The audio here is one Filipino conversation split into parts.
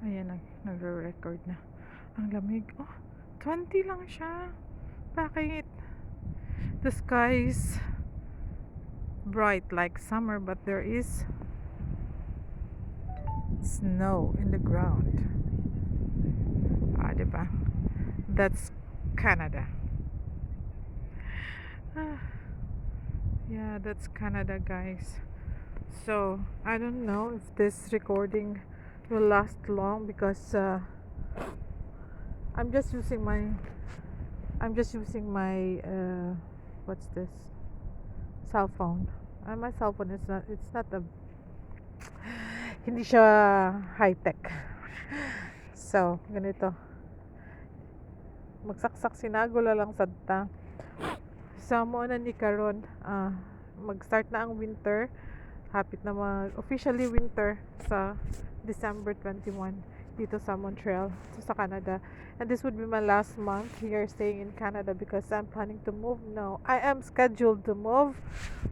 Ayan, nagre-record na. Ang lamig. Oh, 20 lang siya. Bakit? The sky is bright like summer, but there is snow in the ground. Diba? That's Canada. Ah, yeah, that's Canada, guys. So, I don't know if this recording will last long because I'm just using my what's this? Cell phone. And my cell phone is not, it's not a, hindi siya high tech. So, ganito. Magsaksak sinagula lang sadta. Sa mo na ni karon, mag-start na ang winter. Hapit na officially winter sa December 21 dito sa Montreal, sa Canada. And this would be my last month here staying in Canada because I'm planning to move now. I am scheduled to move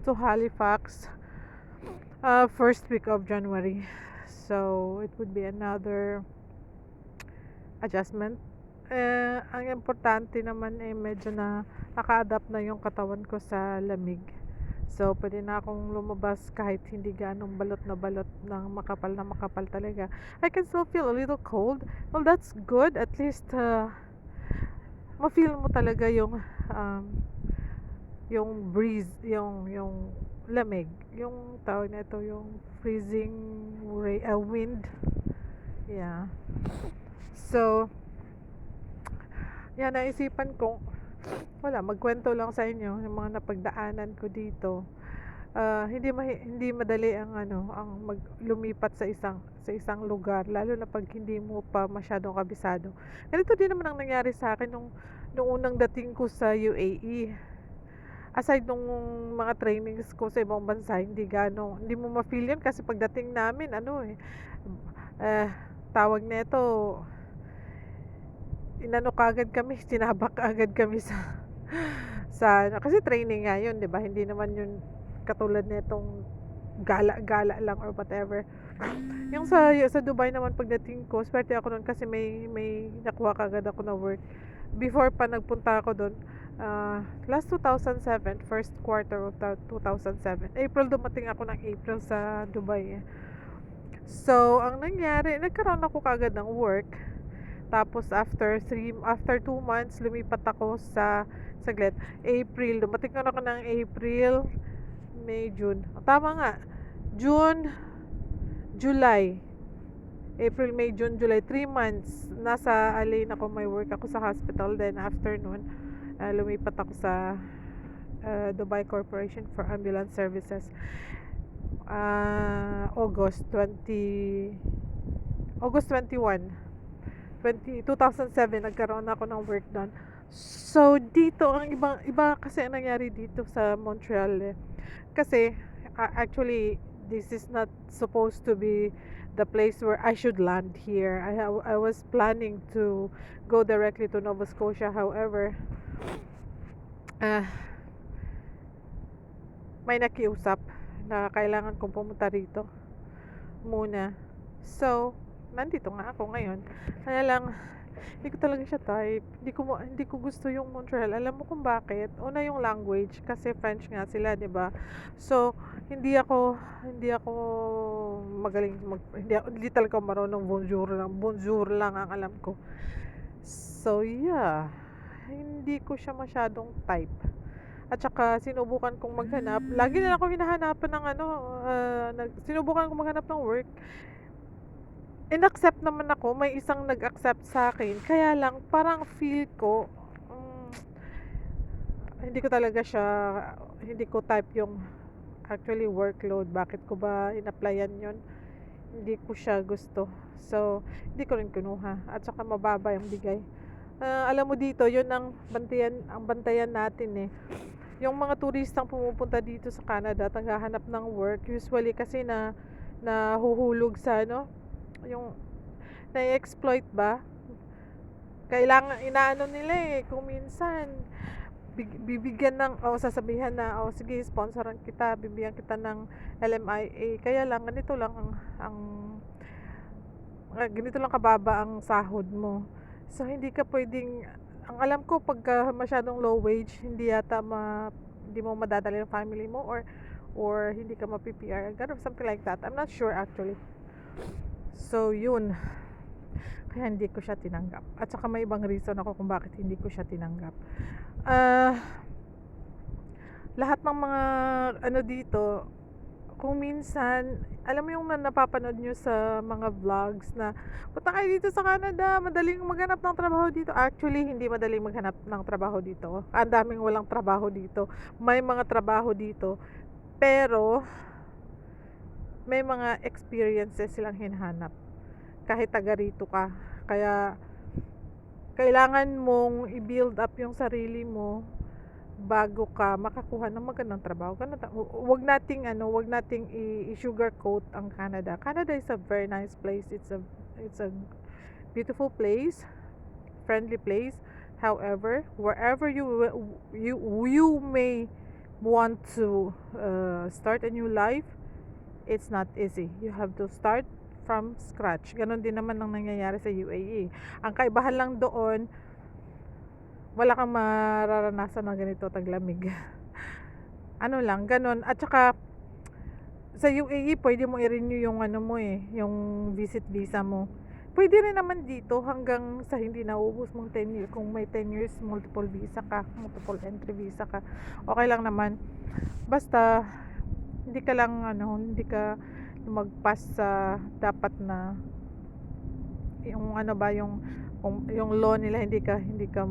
to Halifax first week of January. So it would be another adjustment. Ang importante naman medyo na naka-adapt na yung katawan ko sa lamig. So, pwede na akong lumabas kahit hindi ganong balot ng makapal talaga. I can still feel a little cold. Well, that's good. At least, ma-feel mo talaga yung breeze, yung lamig. Yung tawag na ito, yung freezing wind. Yeah. So, yan, naisipan ko, wala, magkwento lang sa inyo yung mga napagdaanan ko dito. Hindi madali ang lumipat sa isang lugar, lalo na pag hindi mo pa masyadong kabisado. Ganito din naman ang nangyari sa akin nung unang dating ko sa UAE. Aside nung mga trainings ko sa ibang bansa, hindi mo ma-feel yun kasi pagdating namin, tawag nito, sinabak agad kami kasi training nga yun, 'di ba? Hindi naman yun katulad nitong gala-gala lang or whatever. Yung sa Dubai naman pagdating ko, swerte ako noon kasi may nakuha kagad ako na work. Before pa nagpunta ako doon, last 2007, first quarter of 2007. April dumating ako ng April sa Dubai. So, ang nangyari, nagkaroon ako kagad ng work. Tapos after 2 months lumipat ako sa saglit, April. Dumating ako ng April, May, June. Tama nga. June, July. April, May, June, July. 3 months. Nasa Alain ako, may work ako sa hospital. Then after nun, lumipat ako sa Dubai Corporation for Ambulance Services. August 21 2007 nagkaroon ako ng work doon. So dito ang iba kasi ang nangyari dito sa Montreal. Kasi actually this is not supposed to be the place where I should land here. I was planning to go directly to Nova Scotia. However, may nakiusap na kailangan kong pumunta rito muna. So, nandito nga ako ngayon. Kaya lang, hindi ko talaga siya type. Hindi ko gusto yung Montreal. Alam mo kung bakit? Una yung language kasi French nga sila, 'di ba? So, hindi ako magaling hindi talaga marunong bonjour lang ang alam ko. So, yeah. Hindi ko siya masyadong type. At saka sinubukan kong maghanap. Lagi na ako hinahanapan ng sinubukan kong maghanap ng work. In-accept naman ako, may isang nag-accept sa akin. Kaya lang parang feel ko hindi ko type yung actually workload. Bakit ko ba in-applyan yon? Hindi ko siya gusto. So, hindi ko rin kinuha. At saka mababa yung bigay. Alam mo dito, yun ang bantayan natin eh. Yung mga turistang pumupunta dito sa Canada at naghahanap ng work, usually kasi nahuhulog sa yung na-exploit ba? Kailangan inaano nila kung minsan bibigyan sasabihan na sige sponsoran kita, bibigyan kita ng LMIA. Kaya lang ganito lang ang ganito lang kababa ang sahod mo. So, hindi ka puwedeng ang alam ko pagka masyadong low wage hindi mo madadala yung family mo or hindi ka mapi-PR, gano'n, something like that. I'm not sure actually. So, yun. Kaya hindi ko siya tinanggap. At saka may ibang reason ako kung bakit hindi ko siya tinanggap. Ah, lahat ng mga ano dito, kung minsan, alam mo yung napapanood nyo sa mga vlogs na punta kayo dito sa Canada, madaling maghanap ng trabaho dito. Actually, hindi madaling maghanap ng trabaho dito. Ang daming walang trabaho dito. May mga trabaho dito, pero may mga experiences silang hinahanap kahit taga rito ka. Kaya kailangan mong i-build up yung sarili mo bago ka makakuha ng magandang trabaho. Wag nating i-sugarcoat ang Canada. Canada is a very nice place. It's a beautiful place, friendly place. However, wherever you may want to start a new life, it's not easy. You have to start from scratch. Ganon din naman ang nangyayari sa UAE. Ang kaibahan lang doon, wala kang mararanasan na ganito taglamig. Ano lang, ganon. At saka, sa UAE, pwede mo i-renew yung yung visit visa mo. Pwede rin naman dito hanggang sa hindi naubos mong 10 years. Kung may 10 years, multiple entry visa ka, okay lang naman. Basta, hindi ka magpass sa dapat na yung yung law nila, hindi ka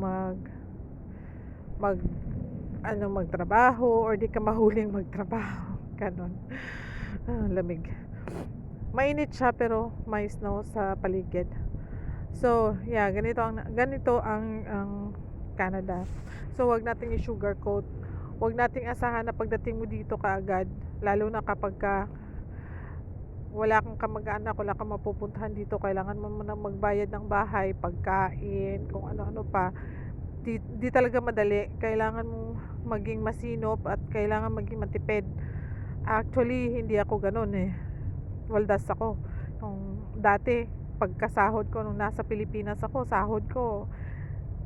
magtrabaho or di ka mahuling magtrabaho. Ganon. Lamig. Mainit siya pero may snow sa paligid. So, yeah, ganito ang Canada. So, wag nating i-sugarcoat. Wag nating asahan na pagdating mo dito kaagad, lalo na kapag wala kang kamag-anak, wala kang mapupuntahan dito, kailangan mo munang magbayad ng bahay, pagkain, kung ano-ano pa. Di talaga madali. Kailangan mong maging masinop at kailangan maging matipid. Actually, hindi ako ganun eh. Waldas ako. Nung dati, pagkasahod ko nung nasa Pilipinas ako, sahod ko,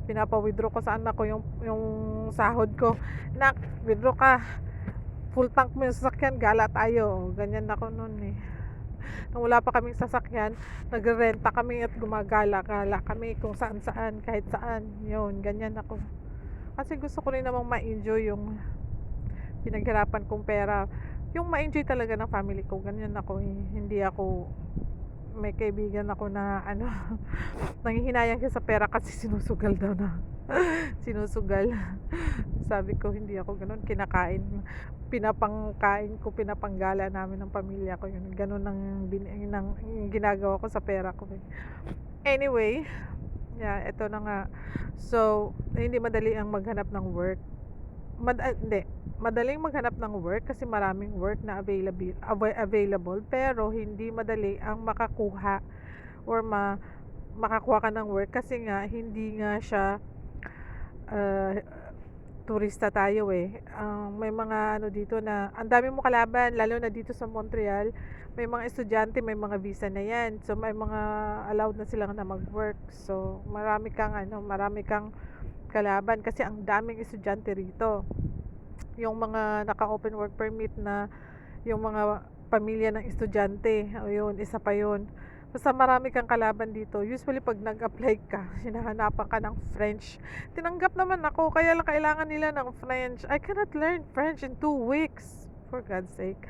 pinapa-withdraw ko sa anak ko yung sahod ko. Nak, withdraw ka. Full tank mo yung sasakyan, gala tayo. Ganyan ako noon eh. Nung wala pa kaming sasakyan, nagrerenta kami at gumagala-gala kami kung saan-saan, kahit saan. Yun, ganyan ako. Kasi gusto ko rin namang ma-enjoy yung pinaghirapan kong pera. Yung ma-enjoy talaga ng family ko. Ganyan ako eh. Hindi ako, may kaibigan ako na nanghihinayang siya sa pera kasi sinusugal daw na. Sinusugal. Sabi ko, hindi ako ganun. Pinapangkain ko, pinapanggala namin ng pamilya ko. Yun, ganun ang ginagawa ko sa pera ko. Anyway, yeah, eto na nga. So, hindi madali ang maghanap ng work. Madaling maghanap ng work kasi maraming work na available, pero hindi madali ang makakuha or makakuha ka ng work kasi nga hindi nga siya turista tayo eh. May mga dito na ang dami mo kalaban, lalo na dito sa Montreal. May mga estudyante, may mga visa na yan. So may mga allowed na silang na mag-work. So marami kang kalaban kasi ang daming estudyante rito. Yung mga naka-open work permit na yung mga pamilya ng estudyante, o yun, isa pa yun. Basta marami kang kalaban dito. Usually pag nag-apply ka, hinahanapan ka ng French. Tinanggap naman ako, kaya lang kailangan nila ng French. I cannot learn French in 2 weeks. For God's sake.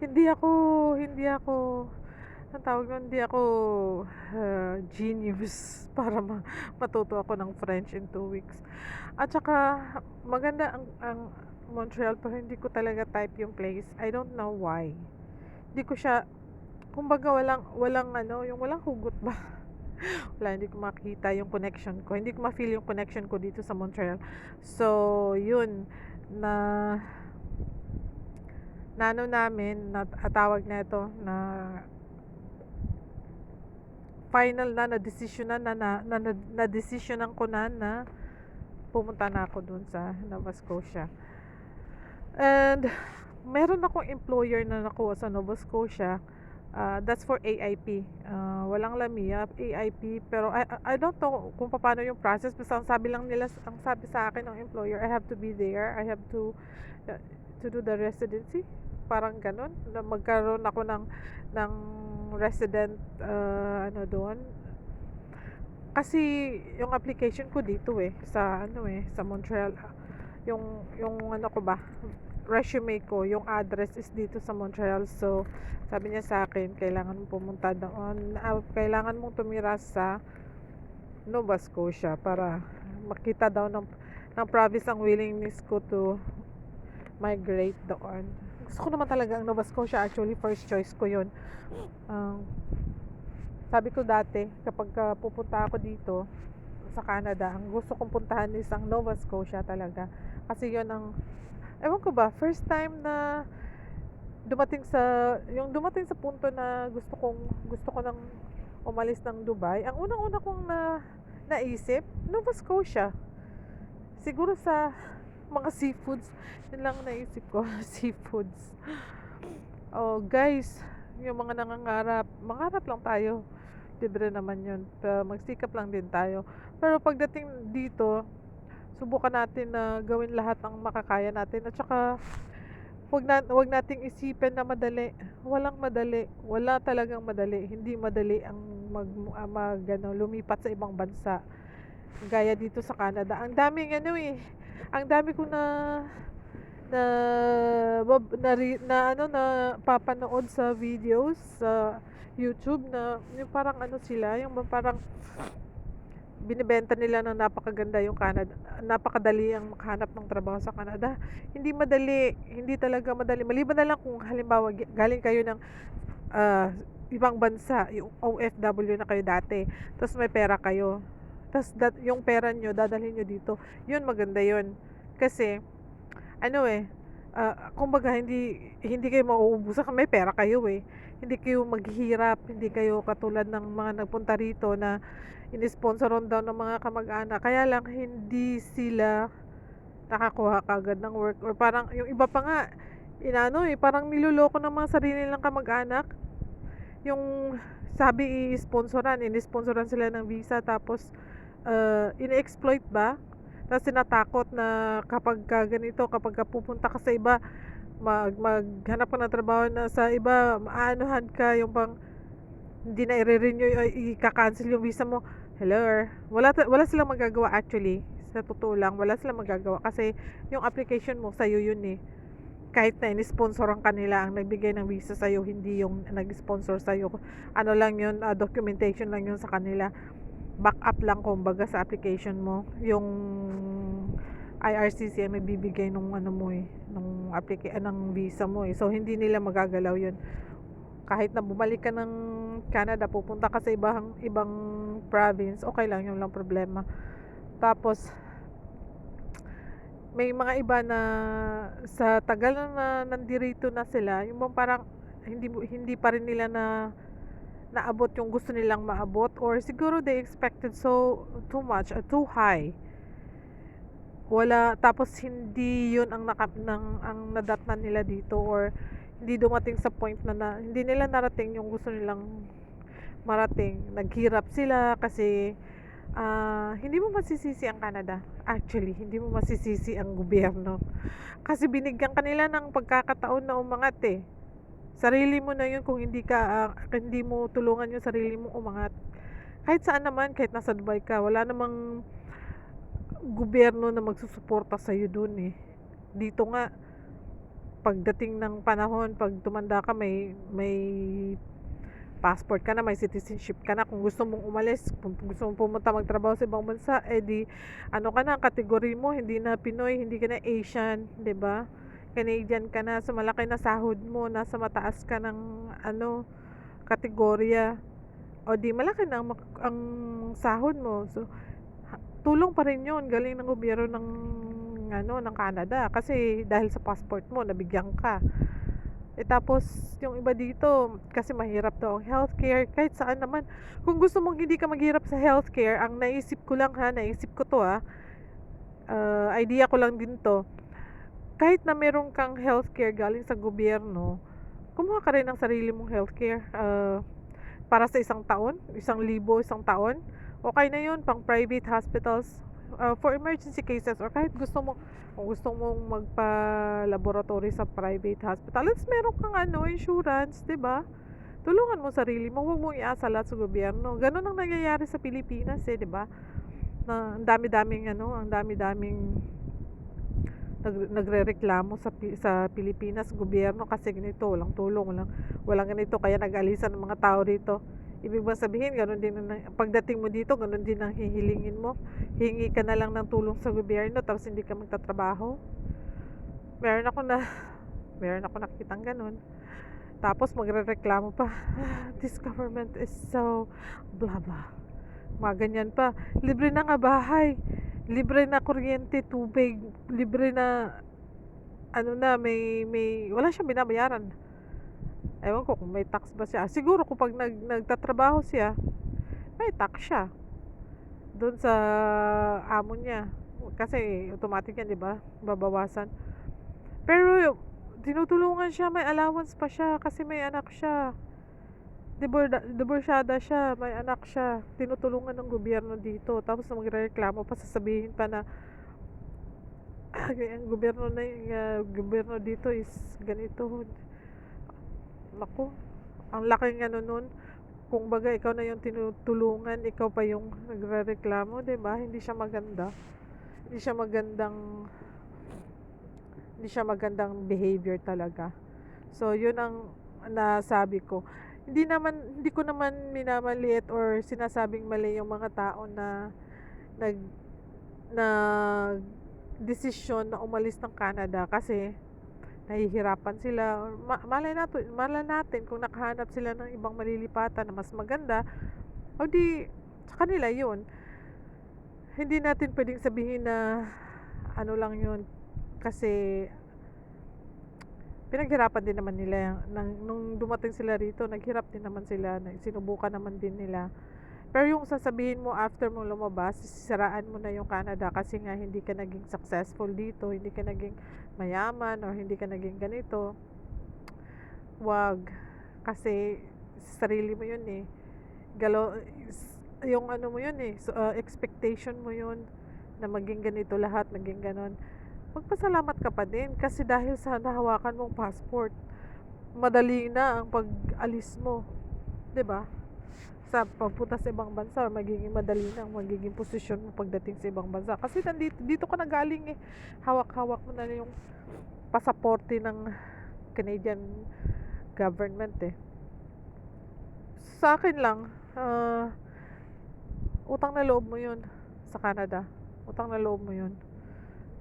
Hindi ako ang tawag nun, hindi ako genius para matuto ako ng French in 2 weeks. At saka maganda ang Montreal, pero hindi ko talaga type yung place. I don't know why. Hindi ko siya, kumbaga yung walang hugot ba? Hindi ko makita yung connection ko. Hindi ko ma-feel yung connection ko dito sa Montreal. So, yun, namin, tawag na ito, final na decisionan ko na pumunta na ako dun sa Nova Scotia. And meron akong employer na nakuha sa Nova Scotia That's for AIP. Walang Lamia, AIP. Pero I don't know kung paano yung process. Basta ang sabi lang nila, ang sabi sa akin ng employer, I have to be there. I have uh, to do the residency. Parang ganun. Na magkaroon ako ng resident, ano doon. Kasi yung application ko dito sa sa Montreal. Yung ano ko ba, resume ko, yung address is dito sa Montreal. So, sabi niya sa akin, kailangan mong pumunta doon. Kailangan mong tumira sa Nova Scotia para makita daw ng province ang willingness ko to migrate doon. Gusto ko naman talaga ang Nova Scotia. Actually, first choice ko yun. Sabi ko dati, kapag pupunta ako dito sa Canada, ang gusto kong puntahan is ang Nova Scotia talaga. Kasi yun ang, ewan ko ba, first time na dumating sa punto na gusto ko nang umalis ng Dubai. Ang unang-una kong naisip, Nova Scotia. Siguro sa mga seafoods, yun lang naisip ko, seafoods. Oh, guys, yung mga nangangarap, mangarap lang tayo. Libre naman yun. Magsikap lang din tayo. Pero pagdating dito, subukan natin na gawin lahat ng makakaya natin. At saka, wag nating isipin na madali. Walang madali. Wala talagang madali. Hindi madali ang lumipat sa ibang bansa. Gaya dito sa Canada. Ang dami ko na papanood sa videos sa YouTube na yung parang sila, yung parang binibenta nila na napakaganda yung Canada, napakadali ang makahanap ng trabaho sa Canada. Hindi madali, hindi talaga madali. Maliban na lang kung halimbawa galing kayo ng ibang bansa, yung OFW na kayo dati, tapos may pera kayo. Tapos yung pera nyo, dadalhin nyo dito. Yun, maganda yun. Kasi, kumbaga, hindi kayo mauubusan, may pera kayo Hindi kayo maghihirap, hindi kayo katulad ng mga nagpunta rito na inisponsoron daw ng mga kamag-anak. Kaya lang, hindi sila nakakuha kagad ng work. Or parang, yung iba pa nga, parang niloloko ng mga sarili nilang kamag-anak. Yung sabi inisponsoran sila ng visa, tapos ini-exploit ba? Tapos tinatakot na kapag pupunta ka sa iba, maghanap ka ng trabaho na sa iba, maanuhan ka, yung pang hindi na i-renew, i-cancel yung visa mo. Hello, wala silang magagawa actually. Sa totoo lang, wala silang magagawa kasi yung application mo sa'yo yun kahit na in-sponsoran kanila ang nagbigay ng visa sa'yo, hindi yung nag-sponsor sa'yo. Ano lang yun, documentation lang yun sa kanila. Backup lang kumbaga sa application mo. Yung IRCC ang nagbibigay nung ng visa mo So hindi nila magagalaw 'yun. Kahit na bumalik ka ng Canada, pupunta ka sa ibang province, okay lang, yung lang problema. Tapos may mga iba na sa tagal na nandirito na sila, yung parang hindi pa rin nila naabot yung gusto nilang maabot, or siguro they expected too much, too high. Wala, tapos hindi yun ang nadatnan nila dito, or hindi dumating sa point na hindi nila narating yung gusto nilang marating. Naghirap sila kasi hindi mo masisisi ang Canada. Actually, hindi mo masisisi ang gobyerno. Kasi binigyan kanila ng pagkakataon na umangat Sarili mo na yun kung hindi mo tulungan yung sarili mo umangat. Kahit saan naman, kahit nasa Dubai ka, wala namang gobyerno na magsusuporta sa iyo dun Dito nga, pagdating ng panahon, pag tumanda ka, may passport ka na, may citizenship ka na. Kung gusto mong umalis, kung gusto mong pumunta magtrabaho sa ibang bansa, ka na, kategory mo, hindi na Pinoy, hindi ka na Asian, 'di ba? Canadian ka na, sa malaki na sahod mo, nasa mataas ka ng kategorya, o di malaki na ang sahod mo. So tulong pa rin yun, galing ng gobyerno ng Canada, kasi dahil sa passport mo nabigyan ka. Tapos yung iba dito, kasi mahirap daw ang healthcare. Kahit saan naman, kung gusto mong hindi ka maghirap sa healthcare, ang naisip ko to idea ko lang din to, kahit na meron kang healthcare galing sa gobyerno, kumuha ka rin ng sarili mong healthcare, para sa isang taon, 1,000 isang taon, okey na yun pang private hospitals, for emergency cases or kahit kung gusto mong magpa-laboratory sa private hospital, at least meron kang insurance, 'di ba? Tulungan mo sarili mo, huwag mong iasa lahat sa gobyerno. Gano'n ang nangyayari sa Pilipinas, 'di ba? Na ang dami-daming nagrereklamo sa Pilipinas, gobyerno kasi ganito, walang tulong, walang ganito, kaya nag-aalisan ng mga tao rito. Ibig bang sabihin gano'n din pagdating mo dito, gano'n din ang hihilingin mo? Hingi ka na lang ng tulong sa gobyerno tapos hindi ka magtatrabaho? Meron ako na meron ako nakitang gano'n. Tapos magrereklamo pa, "This government is so blah blah." Mga ganyan pa. Libre na nga bahay, libre na kuryente, tubig, libre na wala siyang binabayaran. Ewan ko kung may tax ba siya. Siguro kung 'pag nagtatrabaho siya, may tax siya do'n sa amo niya. Kasi automatic 'yan, 'di ba, babawasan. Pero tinutulungan siya, may allowance pa siya kasi may anak siya. Diborsyada siya, may anak siya. Tinutulungan ng gobyerno dito. Tapos magrereklamo pa, sasabihin pa na ang gobyerno dito is ganito. Naku, ang laking nun. Kung baga ikaw na yung tinutulungan, ikaw pa yung nagrereklamo, 'di ba? Hindi siya maganda. Hindi siya magandang hindi siya magandang behavior talaga. So, yun ang nasabi ko. Hindi ko naman minamaliit or sinasabing mali yung mga tao na nag nag desisyon na umalis ng Canada kasi nahihirapan sila, or malay natin kung nakahanap sila ng ibang malilipatan na mas maganda, o di sa kanila yun. Hindi natin pwedeng sabihin na ano lang yun, kasi pinaghirapan din naman nila nung dumating sila rito, naghirap din naman sila, sinubukan naman din nila. Pero yung sasabihin mo after mo lumabas, sisiraan mo na yung Canada kasi nga hindi ka naging successful dito, hindi ka naging mayaman, or hindi ka naging ganito, wag. Kasi sa sarili mo yun eh. Galo, yung ano mo yun eh, so, expectation mo yun na maging ganito lahat, maging ganon. Magpasalamat ka pa din kasi dahil sa nahawakan mong passport, madali na ang pag-alis mo, 'di ba? Sa pagpunta sa ibang bansa, magiging madali na ang magiging posisyon mo pagdating sa ibang bansa. Kasi dito ka na galing eh. Hawak-hawak mo na yung pasaporte ng Canadian government eh. Sa akin lang, utang na loob mo yun sa Canada. Utang na loob mo yun.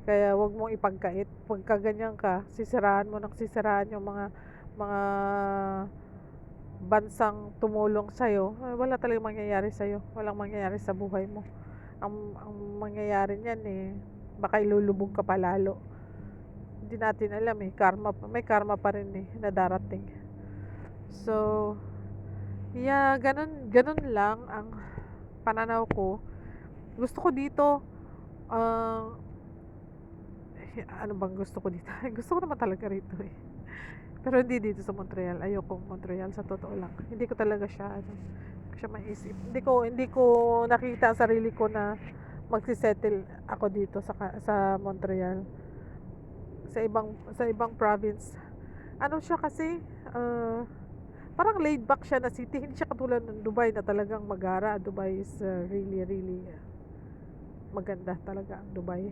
Kaya wag mong ipagkait. Pagka ganyan ka, sisiraan mo ng sisiraan yung mga bansang tumulong sa'yo, wala talagang mangyayari sa'yo. Walang mangyayari sa buhay mo. Ang mangyayari niyan eh, baka ilulubog ka pa lalo. Hindi natin alam eh, may karma pa rin eh, na darating. So, yeah, ganun lang ang pananaw ko. Gusto ko dito, ano bang gusto ko dito? Gusto ko naman talaga rito eh. Pero hindi dito sa Montreal. Ayoko Montreal sa totoo lang. Hindi ko talaga siya maisip. Hindi ko nakita ang sarili ko na magsisettle ako dito sa Montreal. Sa ibang province. Ano siya kasi, parang laid back siya na city. Hindi siya katulad ng Dubai na talagang magara. Dubai is really, really maganda talaga ang Dubai.